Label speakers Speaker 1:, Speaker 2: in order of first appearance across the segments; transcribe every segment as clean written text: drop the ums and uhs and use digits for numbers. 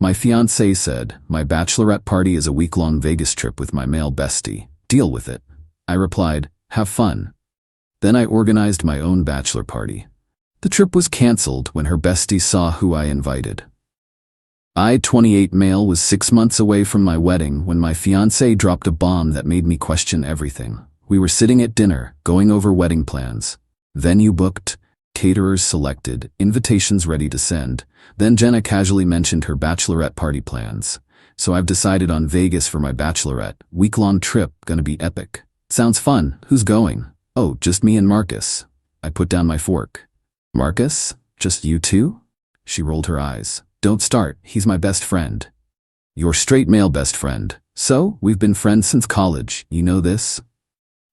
Speaker 1: My fiancée said, my bachelorette party is a week-long Vegas trip with my male bestie. Deal with it. I replied, have fun. Then I organized my own bachelor party. The trip was canceled when her bestie saw who I invited. I, 28 male, was 6 months away from my wedding when my fiancée dropped a bomb that made me question everything. We were sitting at dinner, going over wedding plans. Venue booked, caterers selected, invitations ready to send. Then Jenna casually mentioned her bachelorette party plans. So I've decided on Vegas for my bachelorette. Week-long trip, gonna be epic. Sounds fun. Who's going? Oh, just me and Marcus. I put down my fork. Marcus? Just you two? She rolled her eyes. Don't start, he's my best friend. Your straight male best friend. So, we've been friends since college, you know this?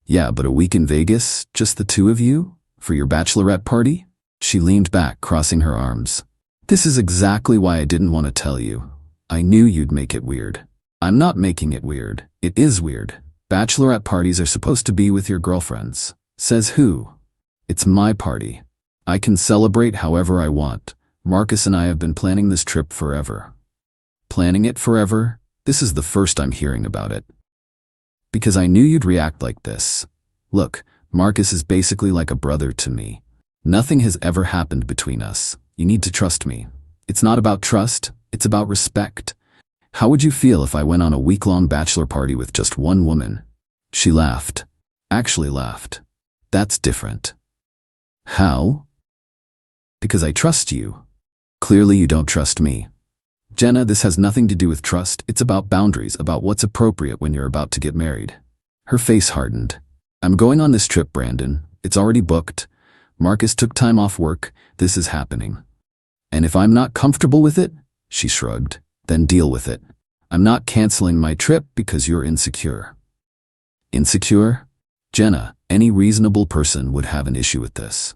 Speaker 1: Yeah, but a week in Vegas, just the two of you? For your bachelorette party? She leaned back, crossing her arms. This is exactly why I didn't want to tell you. I knew you'd make it weird. I'm not making it weird. It is weird. Bachelorette parties are supposed to be with your girlfriends. Says who? It's my party. I can celebrate however I want. Marcus and I have been planning this trip forever. Planning it forever? This is the first I'm hearing about it. Because I knew you'd react like this. Look, Marcus is basically like a brother to me. Nothing has ever happened between us. You need to trust me. It's not about trust, it's about respect. How would you feel if I went on a week-long bachelor party with just one woman? She laughed. Actually laughed. That's different. How? Because I trust you. Clearly you don't trust me. Jenna, this has nothing to do with trust. It's about boundaries, about what's appropriate when you're about to get married. Her face hardened. I'm going on this trip, Brandon. It's already booked. Marcus took time off work. This is happening. And if I'm not comfortable with it, she shrugged, then deal with it. I'm not canceling my trip because you're insecure. Insecure? Jenna, any reasonable person would have an issue with this.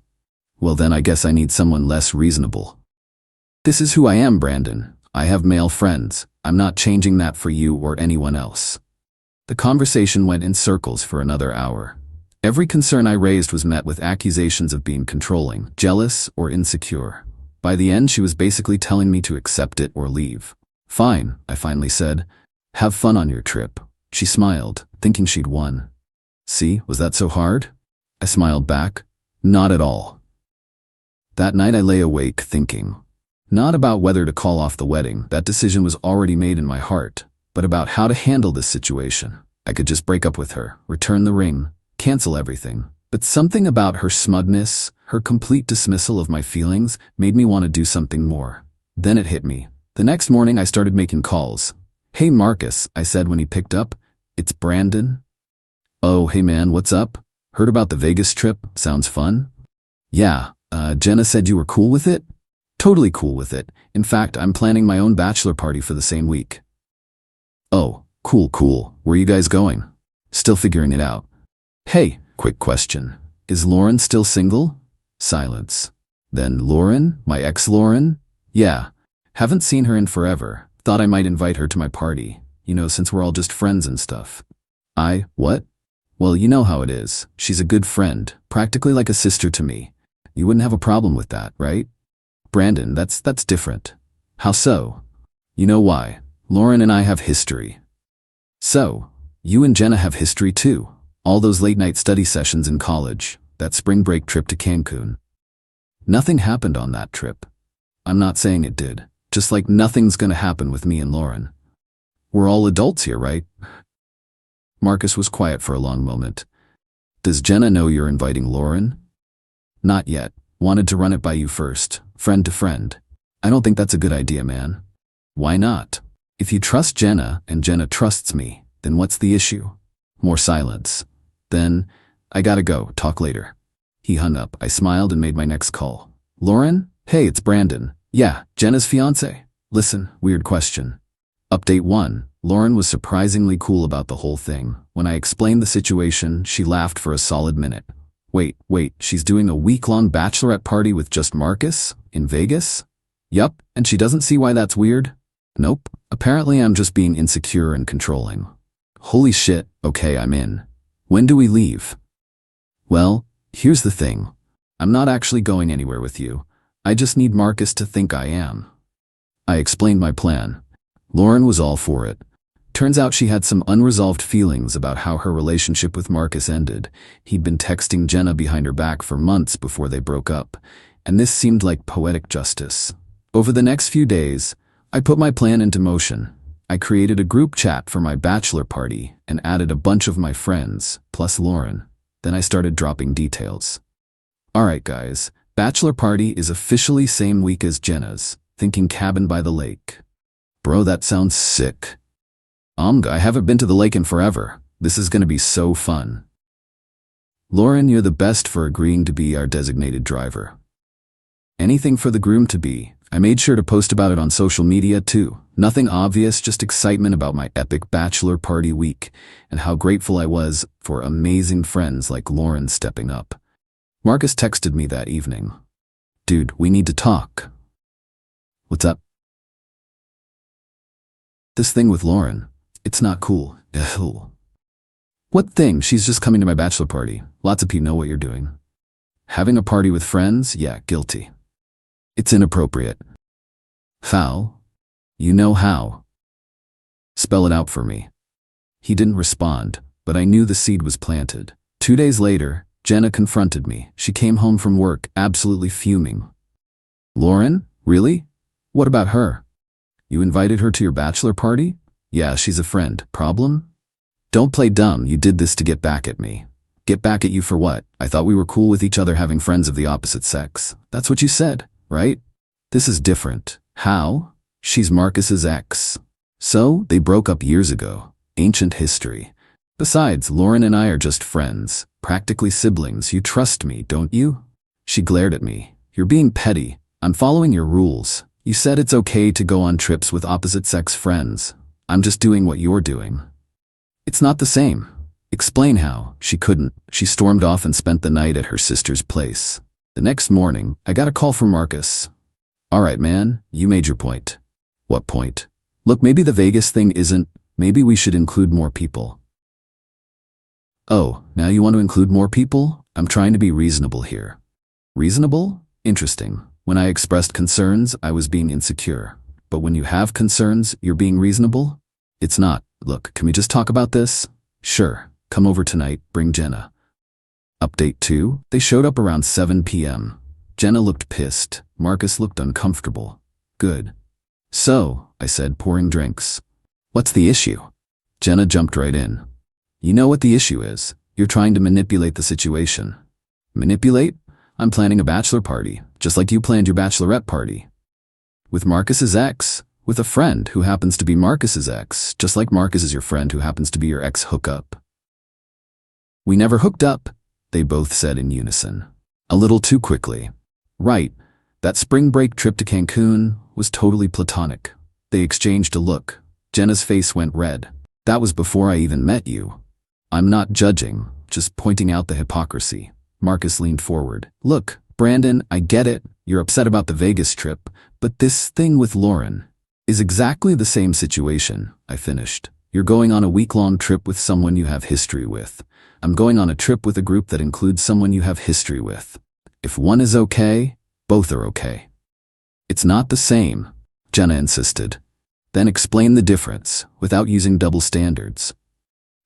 Speaker 1: Well then I guess I need someone less reasonable. This is who I am, Brandon. I have male friends. I'm not changing that for you or anyone else. The conversation went in circles for another hour. Every concern I raised was met with accusations of being controlling, jealous, or insecure. By the end, she was basically telling me to accept it or leave. Fine, I finally said. Have fun on your trip. She smiled, thinking she'd won. See, was that so hard? I smiled back. Not at all. That night I lay awake thinking. Not about whether to call off the wedding, that decision was already made in my heart, but about how to handle this situation. I could just break up with her, return the ring, cancel everything. But something about her smugness, her complete dismissal of my feelings, made me want to do something more. Then it hit me. The next morning I started making calls. Hey Marcus, I said when he picked up. It's Brandon. Oh, hey man, what's up? Heard about the Vegas trip? Sounds fun? Yeah, Jenna said you were cool with it? Totally cool with it. In fact, I'm planning my own bachelor party for the same week. Oh, cool. Where are you guys going? Still figuring it out. Hey, quick question. Is Lauren still single? Silence. Then Lauren? My ex Lauren? Yeah. Haven't seen her in forever. Thought I might invite her to my party. You know, since we're all just friends and stuff. What? Well, you know how it is. She's a good friend, practically like a sister to me. You wouldn't have a problem with that, right? Brandon, that's different. How so? You know why. Lauren and I have history. So, you and Jenna have history too. All those late-night study sessions in college, that spring break trip to Cancun. Nothing happened on that trip. I'm not saying it did, just like nothing's gonna happen with me and Lauren. We're all adults here, right? Marcus was quiet for a long moment. Does Jenna know you're inviting Lauren? Not yet. Wanted to run it by you first, friend to friend. I don't think that's a good idea, man. Why not? If you trust Jenna and Jenna trusts me, then what's the issue? More silence. Then, I gotta go, talk later. He hung up. I smiled and made my next call. Lauren? Hey, it's Brandon. Yeah, Jenna's fiancé. Listen, weird question. Update 1. Lauren was surprisingly cool about the whole thing. When I explained the situation, she laughed for a solid minute. Wait, she's doing a week-long bachelorette party with just Marcus? In Vegas? Yup, and she doesn't see why that's weird? Nope. Apparently I'm just being insecure and controlling. Holy shit, okay, I'm in. When do we leave? Well, here's the thing. I'm not actually going anywhere with you. I just need Marcus to think I am. I explained my plan. Lauren was all for it. Turns out she had some unresolved feelings about how her relationship with Marcus ended. He'd been texting Jenna behind her back for months before they broke up, and this seemed like poetic justice. Over the next few days, I put my plan into motion. I created a group chat for my bachelor party and added a bunch of my friends, plus Lauren. Then I started dropping details. Alright guys, bachelor party is officially same week as Jenna's, thinking cabin by the lake. Bro, that sounds sick. I haven't been to the lake in forever. This is gonna be so fun. Lauren, you're the best for agreeing to be our designated driver. Anything for the groom to be. I made sure to post about it on social media too. Nothing obvious, just excitement about my epic bachelor party week and how grateful I was for amazing friends like Lauren stepping up. Marcus texted me that evening. Dude, we need to talk. What's up? This thing with Lauren. It's not cool. Ugh. What thing? She's just coming to my bachelor party. Lots of people know what you're doing. Having a party with friends? Yeah, guilty. It's inappropriate. Foul? You know how. Spell it out for me. He didn't respond, but I knew the seed was planted. 2 days later, Jenna confronted me. She came home from work, absolutely fuming. Lauren? Really? What about her? You invited her to your bachelor party? Yeah, she's a friend. Problem? Don't play dumb. You did this to get back at me. Get back at you for what? I thought we were cool with each other having friends of the opposite sex. That's what you said, right? This is different. How? She's Marcus's ex. So, they broke up years ago. Ancient history. Besides, Lauren and I are just friends. Practically siblings. You trust me, don't you? She glared at me. You're being petty. I'm following your rules. You said it's okay to go on trips with opposite-sex friends. I'm just doing what you're doing. It's not the same. Explain how. She couldn't. She stormed off and spent the night at her sister's place. The next morning, I got a call from Marcus. Alright man, you made your point. What point? Look, maybe the Vegas thing isn't, maybe we should include more people. Oh, now you want to include more people? I'm trying to be reasonable here. Reasonable? Interesting. When I expressed concerns, I was being insecure. But when you have concerns, you're being reasonable? It's not. Look, can we just talk about this? Sure. Come over tonight, bring Jenna. Update 2. They showed up around 7 p.m. Jenna looked pissed. Marcus looked uncomfortable. Good. So, I said, pouring drinks. What's the issue? Jenna jumped right in. You know what the issue is. You're trying to manipulate the situation. Manipulate? I'm planning a bachelor party, just like you planned your bachelorette party. With Marcus's ex, with a friend who happens to be Marcus's ex, just like Marcus is your friend who happens to be your ex hookup. We never hooked up, they both said in unison. A little too quickly. Right, that spring break trip to Cancun was totally platonic. They exchanged a look. Jenna's face went red. That was before I even met you. I'm not judging, just pointing out the hypocrisy. Marcus leaned forward. Look, Brandon, I get it. You're upset about the Vegas trip, but this thing with Lauren is exactly the same situation, I finished. You're going on a week-long trip with someone you have history with. I'm going on a trip with a group that includes someone you have history with. If one is okay, both are okay. It's not the same, Jenna insisted. Then explain the difference, without using double standards.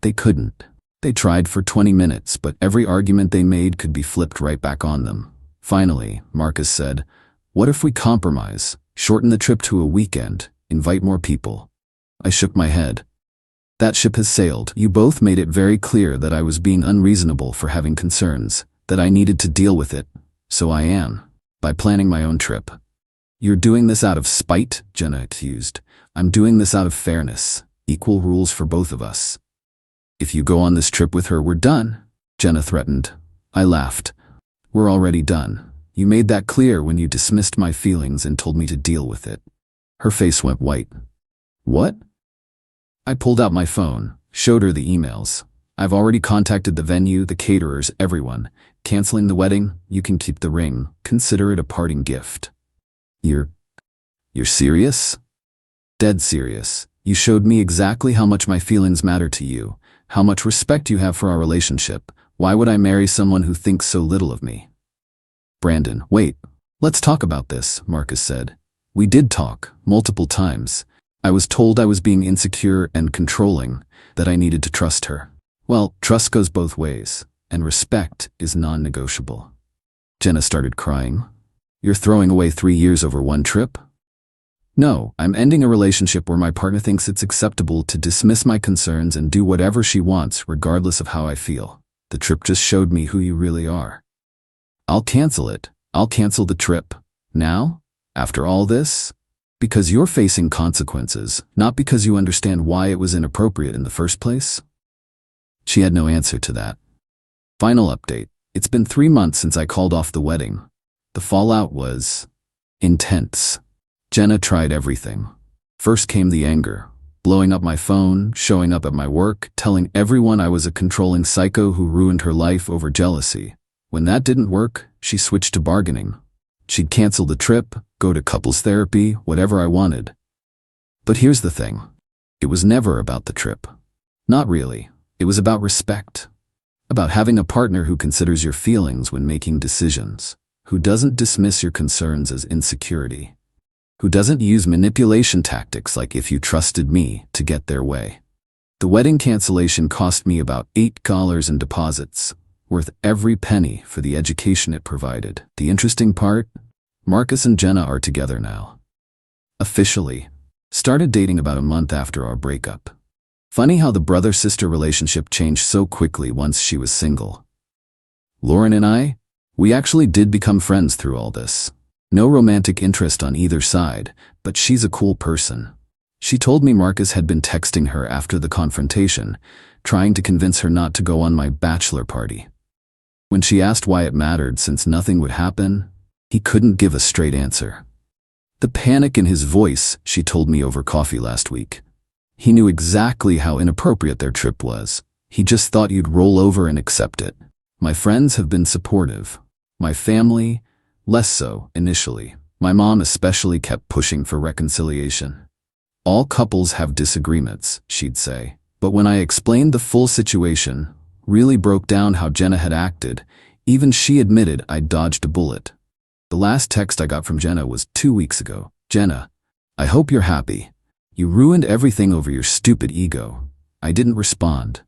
Speaker 1: They couldn't. They tried for 20 minutes, but every argument they made could be flipped right back on them. Finally, Marcus said, what if we compromise, shorten the trip to a weekend, invite more people? I shook my head. That ship has sailed. You both made it very clear that I was being unreasonable for having concerns, that I needed to deal with it. So I am, by planning my own trip. You're doing this out of spite, Jenna accused. I'm doing this out of fairness, equal rules for both of us. If you go on this trip with her, we're done, Jenna threatened. I laughed. We're already done. You made that clear when you dismissed my feelings and told me to deal with it. Her face went white. What? I pulled out my phone, showed her the emails. I've already contacted the venue, the caterers, everyone. Canceling the wedding, you can keep the ring. Consider it a parting gift. You're serious? Dead serious. You showed me exactly how much my feelings matter to you, how much respect you have for our relationship. Why would I marry someone who thinks so little of me? Brandon, wait. Let's talk about this, Marcus said. We did talk, multiple times. I was told I was being insecure and controlling, that I needed to trust her. Well, trust goes both ways, and respect is non-negotiable. Jenna started crying. You're throwing away 3 years over one trip? No, I'm ending a relationship where my partner thinks it's acceptable to dismiss my concerns and do whatever she wants regardless of how I feel. The trip just showed me who you really are. I'll cancel it. I'll cancel the trip. Now? After all this? Because you're facing consequences, not because you understand why it was inappropriate in the first place? She had no answer to that. Final update. It's been 3 months since I called off the wedding. The fallout was intense. Jenna tried everything. First came the anger, blowing up my phone, showing up at my work, telling everyone I was a controlling psycho who ruined her life over jealousy. When that didn't work, she switched to bargaining. She'd cancel the trip, go to couples therapy, whatever I wanted. But here's the thing. It was never about the trip. Not really. It was about respect. About having a partner who considers your feelings when making decisions, who doesn't dismiss your concerns as insecurity, who doesn't use manipulation tactics like "if you trusted me" to get their way. The wedding cancellation cost me about $8 in deposits, worth every penny for the education it provided. The interesting part? Marcus and Jenna are together now. Officially. Started dating about a month after our breakup. Funny how the brother-sister relationship changed so quickly once she was single. Lauren and I, we actually did become friends through all this. No romantic interest on either side, but she's a cool person. She told me Marcus had been texting her after the confrontation, trying to convince her not to go on my bachelor party. When she asked why it mattered since nothing would happen, he couldn't give a straight answer. The panic in his voice, she told me over coffee last week. He knew exactly how inappropriate their trip was. He just thought you'd roll over and accept it. My friends have been supportive. My family, less so initially. My mom especially kept pushing for reconciliation. All couples have disagreements, she'd say. But when I explained the full situation, really broke down how Jenna had acted, even she admitted I'd dodged a bullet. The last text I got from Jenna was 2 weeks ago. Jenna, I hope you're happy. You ruined everything over your stupid ego. I didn't respond.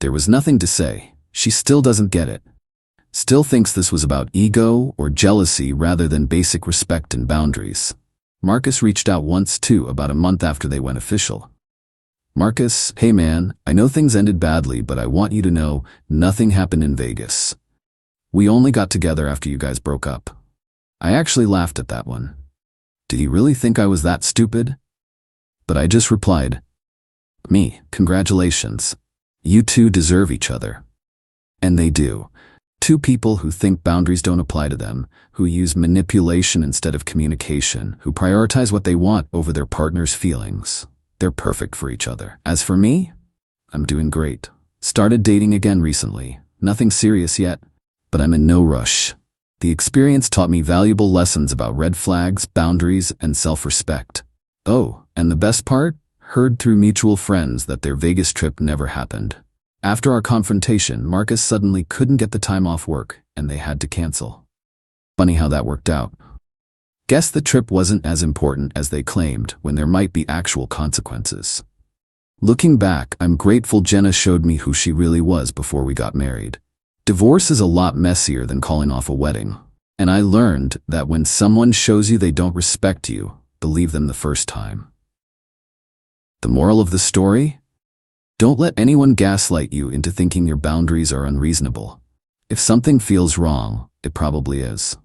Speaker 1: There was nothing to say. She still doesn't get it. Still thinks this was about ego or jealousy rather than basic respect and boundaries. Marcus reached out once too, about a month after they went official. Marcus, hey man, I know things ended badly, but I want you to know nothing happened in Vegas. We only got together after you guys broke up. I actually laughed at that one. Did he really think I was that stupid? But I just replied, me, congratulations. You two deserve each other. And they do. Two people who think boundaries don't apply to them, who use manipulation instead of communication, who prioritize what they want over their partner's feelings. They're perfect for each other. As for me, I'm doing great. Started dating again recently. Nothing serious yet, but I'm in no rush. The experience taught me valuable lessons about red flags, boundaries, and self-respect. Oh, and the best part? Heard through mutual friends that their Vegas trip never happened. After our confrontation, Marcus suddenly couldn't get the time off work, and they had to cancel. Funny how that worked out. Guess the trip wasn't as important as they claimed, when there might be actual consequences. Looking back, I'm grateful Jenna showed me who she really was before we got married. Divorce is a lot messier than calling off a wedding. And I learned that when someone shows you they don't respect you, believe them the first time. The moral of the story? Don't let anyone gaslight you into thinking your boundaries are unreasonable. If something feels wrong, it probably is.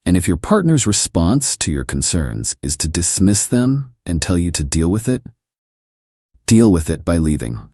Speaker 1: And if your partner's response to your concerns is to dismiss them and tell you to deal with it by leaving.